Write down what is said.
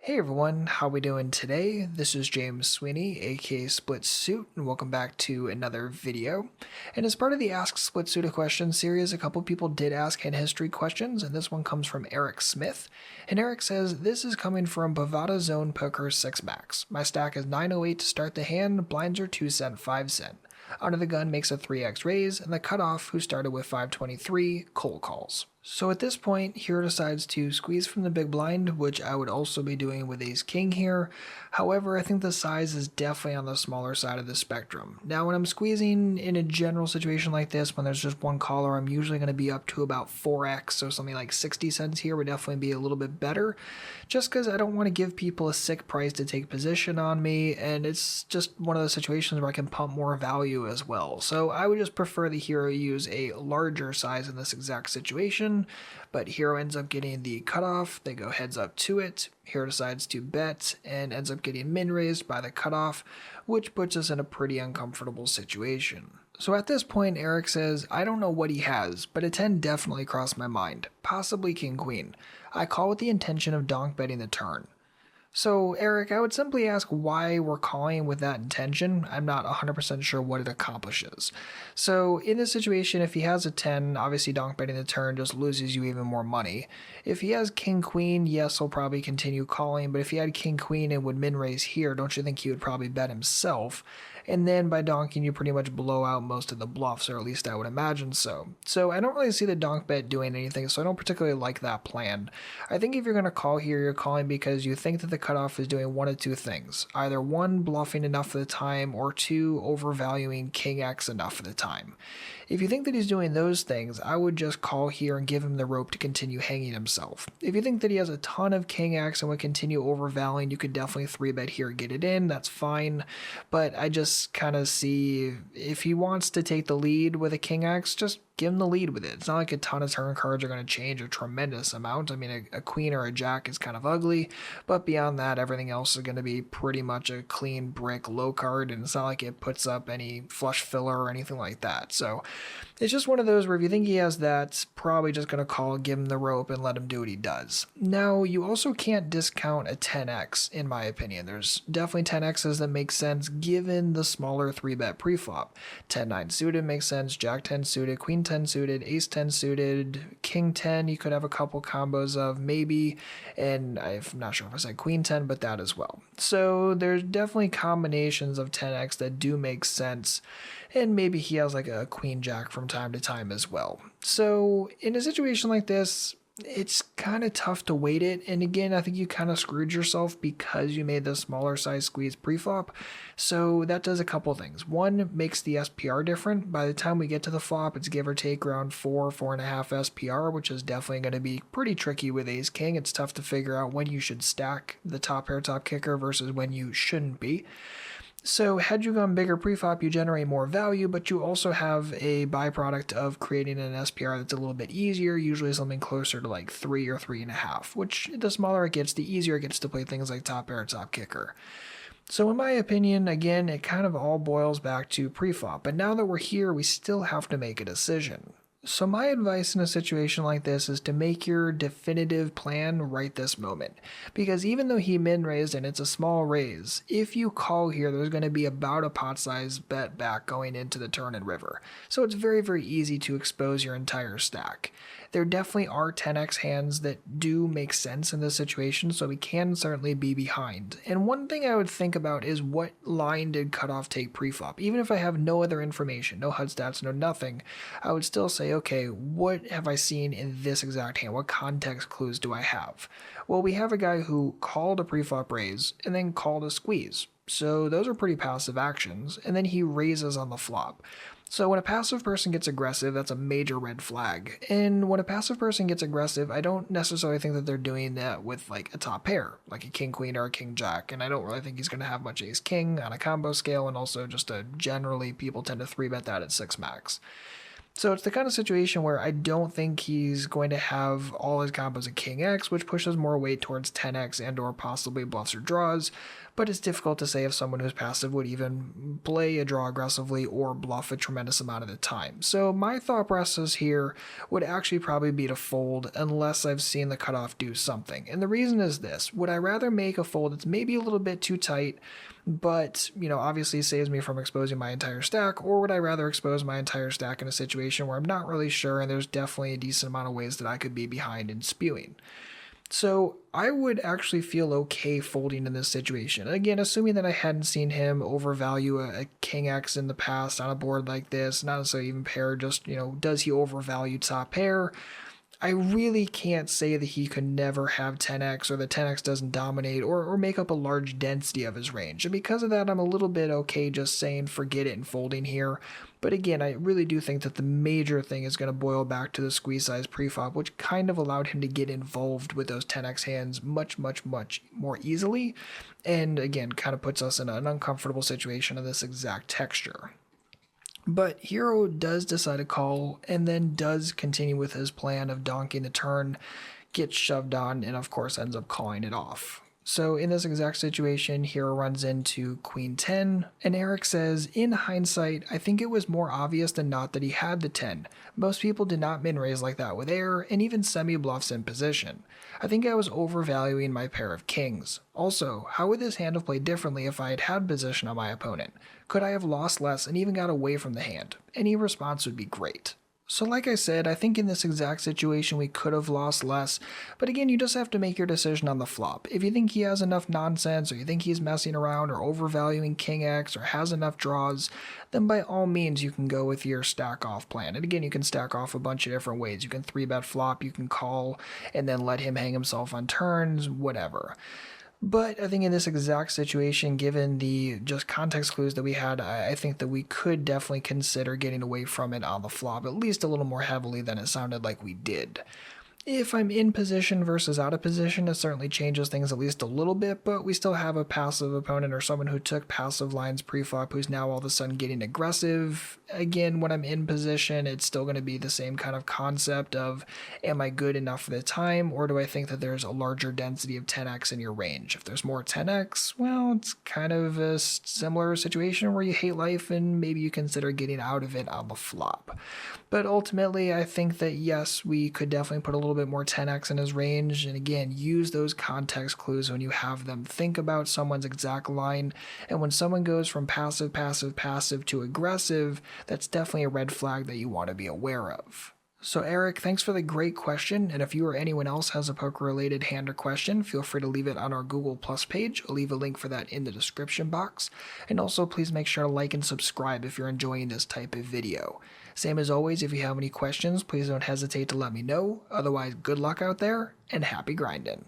Hey everyone, how we doing today? This is James Sweeney, aka SplitSuit, and welcome back to another video. And as part of the Ask SplitSuit a Question series, a couple people did ask hand history questions, and this one comes from Eric Smith. And Eric says, "This is coming from Bovada Zone Poker 6 Max. My stack is 908 to start the hand, blinds are 2 cent, 5 cent. Under the gun makes a 3x raise, and the cutoff, who started with 523, cold calls. So at this point, Hero decides to squeeze from the big blind, which I would also be doing with ace king here. However, I think the size is definitely on the smaller side of the spectrum. Now when I'm squeezing in a general situation like this, when there's just one caller, I'm usually going to be up to about 4x, so something like 60 cents here would definitely be a little bit better, just because I don't want to give people a sick price to take position on me, and it's just one of those situations where I can pump more value as well. So I would just prefer the hero use a larger size in this exact situation. But hero ends up getting the cutoff, they go heads up to it, hero decides to bet and ends up getting min raised by the cutoff, which puts us in a pretty uncomfortable situation. So at this point, Eric says, "I don't know what he has, but a 10 definitely crossed my mind, possibly king queen. I call with the intention of donk betting the turn." So, Eric, I would simply ask why we're calling with that intention. I'm not 100% sure what it accomplishes. So, in this situation, if he has a 10, obviously donk betting the turn just loses you even more money. If he has king queen, yes, he'll probably continue calling, but if he had king queen and would min raise here, don't you think he would probably bet himself? And then by donking, you pretty much blow out most of the bluffs, or at least I would imagine so. So I don't really see the donk bet doing anything, so I don't particularly like that plan. I think if you're going to call here, you're calling because you think that the cutoff is doing one of two things. Either one, bluffing enough of the time, or two, overvaluing king X enough of the time. If you think that he's doing those things, I would just call here and give him the rope to continue hanging himself. If you think that he has a ton of king X and would continue overvaluing, you could definitely 3-bet here and get it in, that's fine. But I just kind of see if he wants to take the lead with a king X, just give him the lead with it. It's not like a ton of turn cards are going to change a tremendous amount. I mean, a queen or a jack is kind of ugly, but beyond that, everything else is going to be pretty much a clean brick low card, and it's not like it puts up any flush filler or anything like that. So it's just one of those where if you think he has that, probably just going to call, give him the rope, and let him do what he does. Now, you also can't discount a 10x, in my opinion. There's definitely 10x's that make sense given the smaller 3-bet preflop. 10-9 suited makes sense, jack 10 suited, queen 10 suited, ace 10 suited, king 10 you could have a couple combos of maybe, and I'm not sure if I said queen 10, but that as well. So there's definitely combinations of 10x that do make sense, and maybe he has like a queen jack from time to time as well. So in a situation like this, it's kind of tough to weight it, and again, I think you kind of screwed yourself because you made the smaller size squeeze preflop. So that does a couple things. One, makes the SPR different. By the time we get to the flop, it's give or take around 4.5 SPR, which is definitely going to be pretty tricky with ace king. It's tough to figure out when you should stack the top pair top kicker versus when you shouldn't be. So had you gone bigger preflop, you generate more value, but you also have a byproduct of creating an SPR that's a little bit easier, usually something closer to like 3 or 3.5, which the smaller it gets, the easier it gets to play things like top pair, top kicker. So in my opinion, again, it kind of all boils back to preflop, but now that we're here, we still have to make a decision. So my advice in a situation like this is to make your definitive plan right this moment. Because even though he min raised and it's a small raise, if you call here, there's going to be about a pot size bet back going into the turn and river. So it's very, very easy to expose your entire stack. There definitely are 10x hands that do make sense in this situation, so we can certainly be behind. And one thing I would think about is what line did cutoff take preflop? Even if I have no other information, no HUD stats, no nothing, I would still say, okay, what have I seen in this exact hand? What context clues do I have? Well, we have a guy who called a preflop raise and then called a squeeze. So those are pretty passive actions, and then he raises on the flop. So when a passive person gets aggressive, that's a major red flag. And when a passive person gets aggressive, I don't necessarily think that they're doing that with like a top pair, like a king queen or a king jack. And I don't really think he's going to have much ace king on a combo scale, and also just generally people tend to 3-bet that at 6 max. So it's the kind of situation where I don't think he's going to have all his combos at King X, which pushes more weight towards 10x and or possibly bluffs or draws, but it's difficult to say if someone who's passive would even play a draw aggressively or bluff a tremendous amount of the time. So my thought process here would actually probably be to fold unless I've seen the cutoff do something. And the reason is this: would I rather make a fold that's maybe a little bit too tight, but, obviously saves me from exposing my entire stack, or would I rather expose my entire stack in a situation where I'm not really sure and there's definitely a decent amount of ways that I could be behind in spewing? So I would actually feel okay folding in this situation. Again, assuming that I hadn't seen him overvalue a King X in the past on a board like this, not necessarily even pair, just, does he overvalue top pair? I really can't say that he could never have 10x or the 10x doesn't dominate or make up a large density of his range. And because of that, I'm a little bit okay just saying forget it and folding here. But again, I really do think that the major thing is going to boil back to the squeeze size preflop, which kind of allowed him to get involved with those 10x hands much, much, much more easily. And again, kind of puts us in an uncomfortable situation of this exact texture. But Hero does decide to call and then does continue with his plan of donking the turn, gets shoved on, and of course ends up calling it off. So in this exact situation, Hero runs into Queen 10, and Eric says, in hindsight, I think it was more obvious than not that he had the 10. Most people did not min-raise like that with air, and even semi-bluffs in position. I think I was overvaluing my pair of kings. Also, how would this hand have played differently if I had had position on my opponent? Could I have lost less and even got away from the hand? Any response would be great. So like I said, I think in this exact situation we could have lost less, but again, you just have to make your decision on the flop. If you think he has enough nonsense, or you think he's messing around or overvaluing King X or has enough draws, then by all means you can go with your stack off plan. And again, you can stack off a bunch of different ways. You can 3-bet flop, you can call, and then let him hang himself on turns, whatever. But I think in this exact situation, given the just context clues that we had, I think that we could definitely consider getting away from it on the flop, at least a little more heavily than it sounded like we did. If I'm in position versus out of position, it certainly changes things at least a little bit, but we still have a passive opponent or someone who took passive lines pre-flop who's now all of a sudden getting aggressive. Again, when I'm in position, it's still going to be the same kind of concept of, am I good enough for the time, or do I think that there's a larger density of 10x in your range? If there's more 10x, well, it's kind of a similar situation where you hate life and maybe you consider getting out of it on the flop. But ultimately, I think that yes, we could definitely put a little bit more 10x in his range, and again, use those context clues when you have them. Think about someone's exact line, and when someone goes from passive, passive, passive to aggressive, that's definitely a red flag that you want to be aware of. So Eric, thanks for the great question, and if you or anyone else has a poker-related hand or question, feel free to leave it on our Google Plus page. I'll leave a link for that in the description box, and also please make sure to like and subscribe if you're enjoying this type of video. Same as always, if you have any questions, please don't hesitate to let me know. Otherwise, good luck out there, and happy grinding.